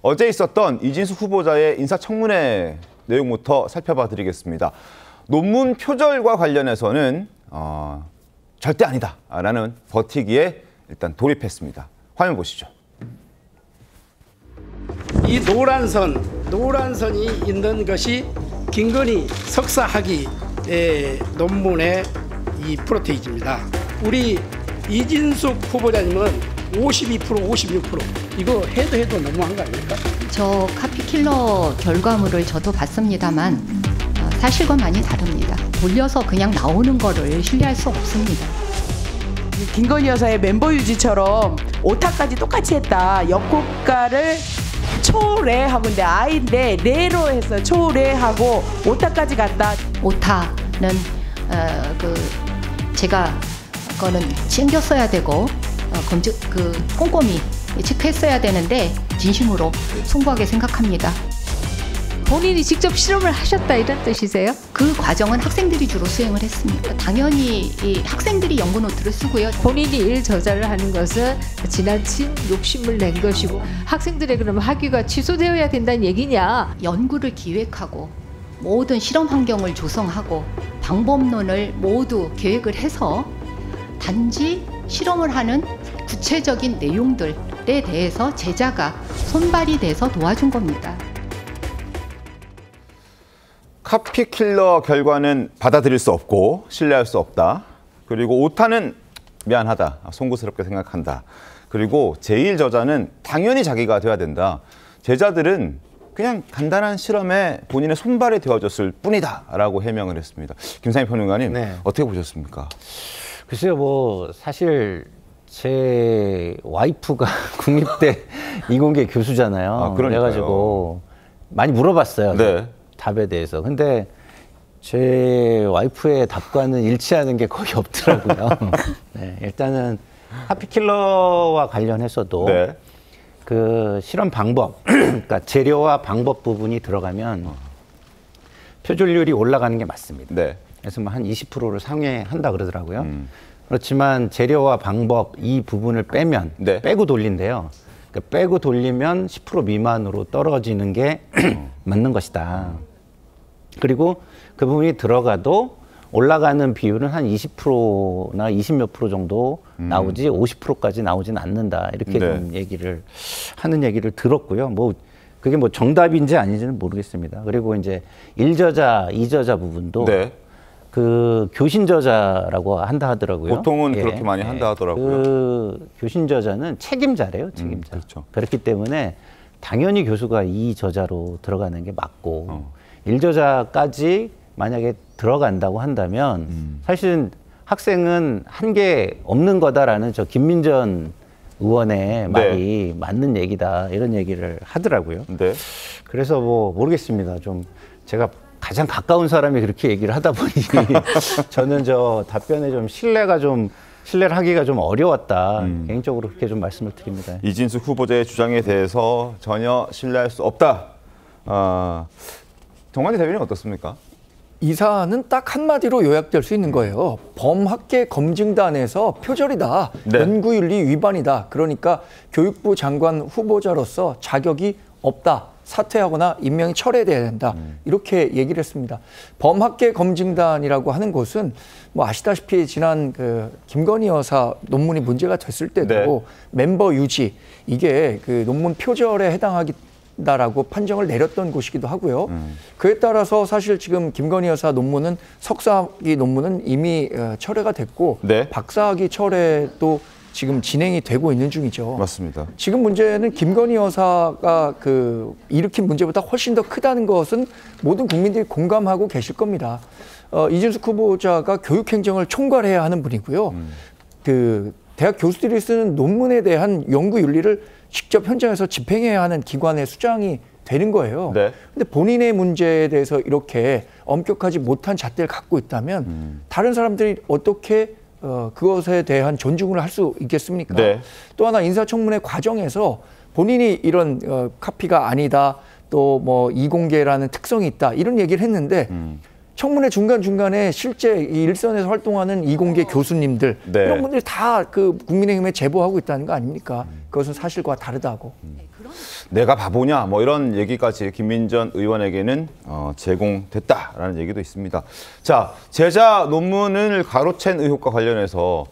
어제 있었던 이진숙 후보자의 인사청문회 내용부터 살펴봐 드리겠습니다. 논문 표절과 관련해서는 절대 아니다라는 버티기에 일단 돌입했습니다. 화면 보시죠. 이 노란선이 있는 것이 김건희 석사 학위 논문의 이 프로테이지입니다. 우리 이진숙 후보자님은 52%, 56% 이거 해도 너무한 거 아닙니까? 저 카피킬러 결과물을 저도 봤습니다만 사실과 많이 다릅니다. 돌려서 그냥 나오는 거를 신뢰할 수 없습니다. 김건희 여사의 멤버 유지처럼 오타까지 똑같이 했다. 역고가를 초래하고인데 아인데 레로 해서 초래하고 오타까지 갔다. 오타는 제가 그거는 챙겼어야 되고 꼼꼼히 체크했어야 되는데 진심으로 숭고하게 생각합니다. 본인이 직접 실험을 하셨다 이런 뜻이세요? 그 과정은 학생들이 주로 수행을 했습니다. 당연히 이 학생들이 연구 노트를 쓰고요. 본인이 일 저자를 하는 것은 지나친 욕심을 낸 것이고 학생들의 그럼 학위가 취소되어야 된다는 얘기냐? 연구를 기획하고 모든 실험 환경을 조성하고 방법론을 모두 계획을 해서 단지 실험을 하는 구체적인 내용들에 대해서 제자가 손발이 돼서 도와준 겁니다. 카피킬러 결과는 받아들일 수 없고 신뢰할 수 없다. 그리고 오타는 미안하다, 송구스럽게 생각한다. 그리고 제1저자는 당연히 자기가 돼야 된다. 제자들은 그냥 간단한 실험에 본인의 손발이 되어줬을 뿐이다 라고 해명을 했습니다. 김상희 평론가님, 네. 어떻게 보셨습니까? 글쎄요, 뭐 사실 제 와이프가 국립대 이공계 교수잖아요. 그래가지고 많이 물어봤어요. 네. 답에 대해서. 근데 제 와이프의 답과는 일치하는 게 거의 없더라고요. 네, 일단은 카피킬러와 관련해서도 네. 그 실험 방법, 그러니까 재료와 방법 부분이 들어가면 표절률이 올라가는 게 맞습니다. 네. 그래서 뭐 한 20%를 상회한다 그러더라고요. 그렇지만 재료와 방법 이 부분을 빼면 네. 빼고 돌린대요. 그러니까 빼고 돌리면 10% 미만으로 떨어지는 게 맞는 것이다. 그리고 그 부분이 들어가도 올라가는 비율은 한 20%나 20몇 프로 정도 나오지 50%까지 나오지는 않는다. 이렇게 네. 좀 하는 얘기를 들었고요. 뭐 그게 뭐 정답인지 아닌지는 모르겠습니다. 그리고 이제 1저자, 2저자 부분도 네. 그 교신저자라고 한다 하더라고요. 보통은 그렇게 많이 한다 하더라고요. 그 교신저자는 책임자래요, 책임자. 그렇죠. 그렇기 때문에 당연히 교수가 2저자로 들어가는 게 맞고 1저자까지 만약에 들어간다고 한다면 사실은 학생은 한 게 없는 거다라는 저 김민전 의원의 말이 네. 맞는 얘기다 이런 얘기를 하더라고요. 네. 그래서 뭐 모르겠습니다. 좀 제가 가장 가까운 사람이 그렇게 얘기를 하다 보니 저는 저 답변에 좀 신뢰를 하기가 좀 어려웠다. 개인적으로 그렇게 좀 말씀을 드립니다. 이진숙 후보자의 주장에 대해서 전혀 신뢰할 수 없다. 정관희 대변인 어떻습니까? 이 사안은 딱 한마디로 요약될 수 있는 거예요. 범학계 검증단에서 표절이다. 네. 연구윤리 위반이다. 그러니까 교육부 장관 후보자로서 자격이 없다. 사퇴하거나 임명이 철회돼야 된다. 이렇게 얘기를 했습니다. 범학계 검증단이라고 하는 곳은 뭐 아시다시피 지난 그 김건희 여사 논문이 문제가 됐을 때도 네. 멤버 유지 이게 그 논문 표절에 해당하다라고 판정을 내렸던 곳이기도 하고요. 그에 따라서 사실 지금 김건희 여사 논문은 석사학위 논문은 이미 철회가 됐고 네. 박사학위 철회도 지금 진행이 되고 있는 중이죠. 맞습니다. 지금 문제는 김건희 여사가 일으킨 문제보다 훨씬 더 크다는 것은 모든 국민들이 공감하고 계실 겁니다. 이진숙 후보자가 교육행정을 총괄해야 하는 분이고요. 그 대학 교수들이 쓰는 논문에 대한 연구 윤리를 직접 현장에서 집행해야 하는 기관의 수장이 되는 거예요. 네. 근데 본인의 문제에 대해서 이렇게 엄격하지 못한 잣대를 갖고 있다면 다른 사람들이 어떻게 그것에 대한 존중을 할 수 있겠습니까? 네. 또 하나 인사청문회 과정에서 본인이 이런 카피가 아니다, 또 뭐 이공계라는 특성이 있다 이런 얘기를 했는데 청문회 중간중간에 실제 이 일선에서 활동하는 이공계 교수님들 네. 이런 분들이 다 그 국민의힘에 제보하고 있다는 거 아닙니까? 그것은 사실과 다르다고. 내가 바보냐 뭐 이런 얘기까지 김민전 의원에게는 제공됐다라는 얘기도 있습니다. 자, 제자 논문을 가로챈 의혹과 관련해서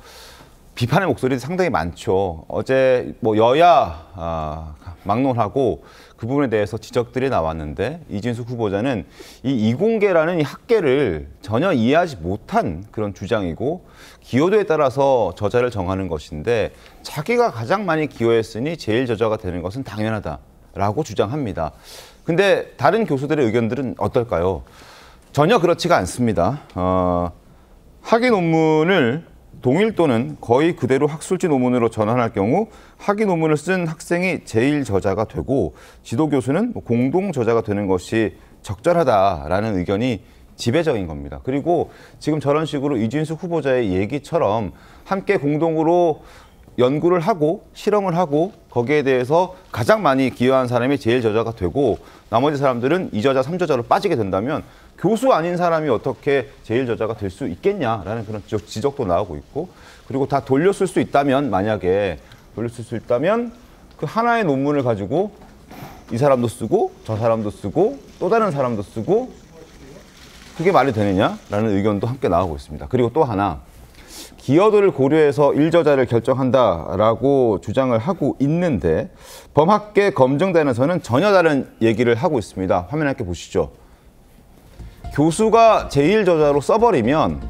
비판의 목소리도 상당히 많죠. 어제 뭐 여야 막론하고 그 부분에 대해서 지적들이 나왔는데 이진숙 후보자는 이 이공계라는 이 학계를 전혀 이해하지 못한 그런 주장이고 기여도에 따라서 저자를 정하는 것인데 자기가 가장 많이 기여했으니 제일 저자가 되는 것은 당연하다라고 주장합니다. 근데 다른 교수들의 의견들은 어떨까요? 전혀 그렇지가 않습니다. 학위 논문을 동일 또는 거의 그대로 학술지 논문으로 전환할 경우 학위 논문을 쓴 학생이 제일 저자가 되고 지도 교수는 공동 저자가 되는 것이 적절하다라는 의견이 지배적인 겁니다. 그리고 지금 저런 식으로 이진숙 후보자의 얘기처럼 함께 공동으로 연구를 하고 실험을 하고 거기에 대해서 가장 많이 기여한 사람이 제일 저자가 되고 나머지 사람들은 2저자, 3저자로 빠지게 된다면 교수 아닌 사람이 어떻게 제일 저자가 될 수 있겠냐라는 그런 지적도 나오고 있고 그리고 다 돌렸을 수 있다면 만약에 돌렸을 수 있다면 그 하나의 논문을 가지고 이 사람도 쓰고 저 사람도 쓰고 또 다른 사람도 쓰고 그게 말이 되느냐라는 의견도 함께 나오고 있습니다. 그리고 또 하나 기여도를 고려해서 1저자를 결정한다라고 주장을 하고 있는데 범학계 검증단에서는 전혀 다른 얘기를 하고 있습니다. 화면 함께 보시죠. 교수가 제일 저자로 써버리면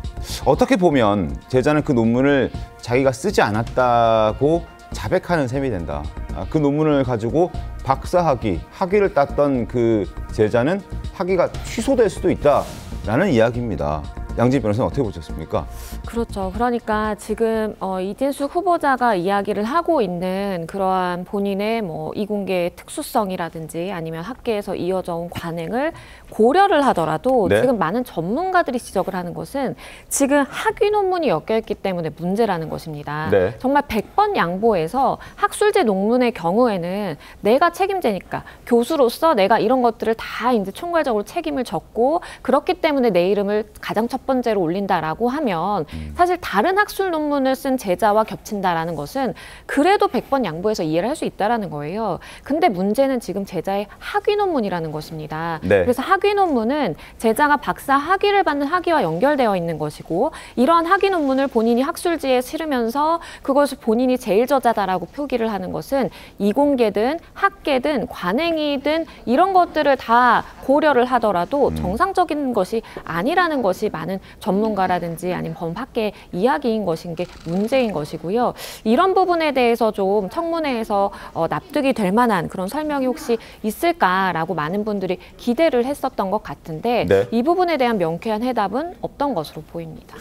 어떻게 보면 제자는 그 논문을 자기가 쓰지 않았다고 자백하는 셈이 된다. 그 논문을 가지고 박사학위, 학위를 땄던 그 제자는 학위가 취소될 수도 있다라는 이야기입니다. 양진 변호사는 어떻게 보셨습니까? 그렇죠. 그러니까 지금 이진숙 후보자가 이야기를 하고 있는 그러한 본인의 뭐 이공계의 특수성이라든지 아니면 학계에서 이어져 온 관행을 고려를 하더라도 네. 지금 많은 전문가들이 지적을 하는 것은 지금 학위 논문이 엮여있기 때문에 문제라는 것입니다. 네. 정말 100번 양보해서 학술지 논문의 경우에는 내가 책임지니까 교수로서 내가 이런 것들을 다 이제 총괄적으로 책임을 졌고 그렇기 때문에 내 이름을 가장 첫 번째로 올린다라고 하면 사실 다른 학술 논문을 쓴 제자와 겹친다라는 것은 그래도 100번 양보해서 이해를 할 수 있다라는 거예요. 근데 문제는 지금 제자의 학위 논문이라는 것입니다. 네. 그래서 학위 논문은 제자가 박사 학위를 받는 학위와 연결되어 있는 것이고 이러한 학위 논문을 본인이 학술지에 실으면서 그것을 본인이 제일 저자다라고 표기를 하는 것은 이공계든 학계든 관행이든 이런 것들을 다 고려를 하더라도 정상적인 것이 아니라는 것이 많은 전문가라든지 아니면 범학계 이야기인 것인 게 문제인 것이고요. 이런 부분에 대해서 좀 청문회에서 납득이 될 만한 그런 설명이 혹시 있을까라고 많은 분들이 기대를 했었던 것 같은데 네. 이 부분에 대한 명쾌한 해답은 없던 것으로 보입니다.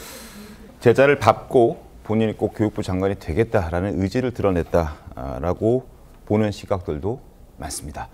제자를 밟고 본인이 꼭 교육부 장관이 되겠다라는 의지를 드러냈다라고 보는 시각들도 많습니다.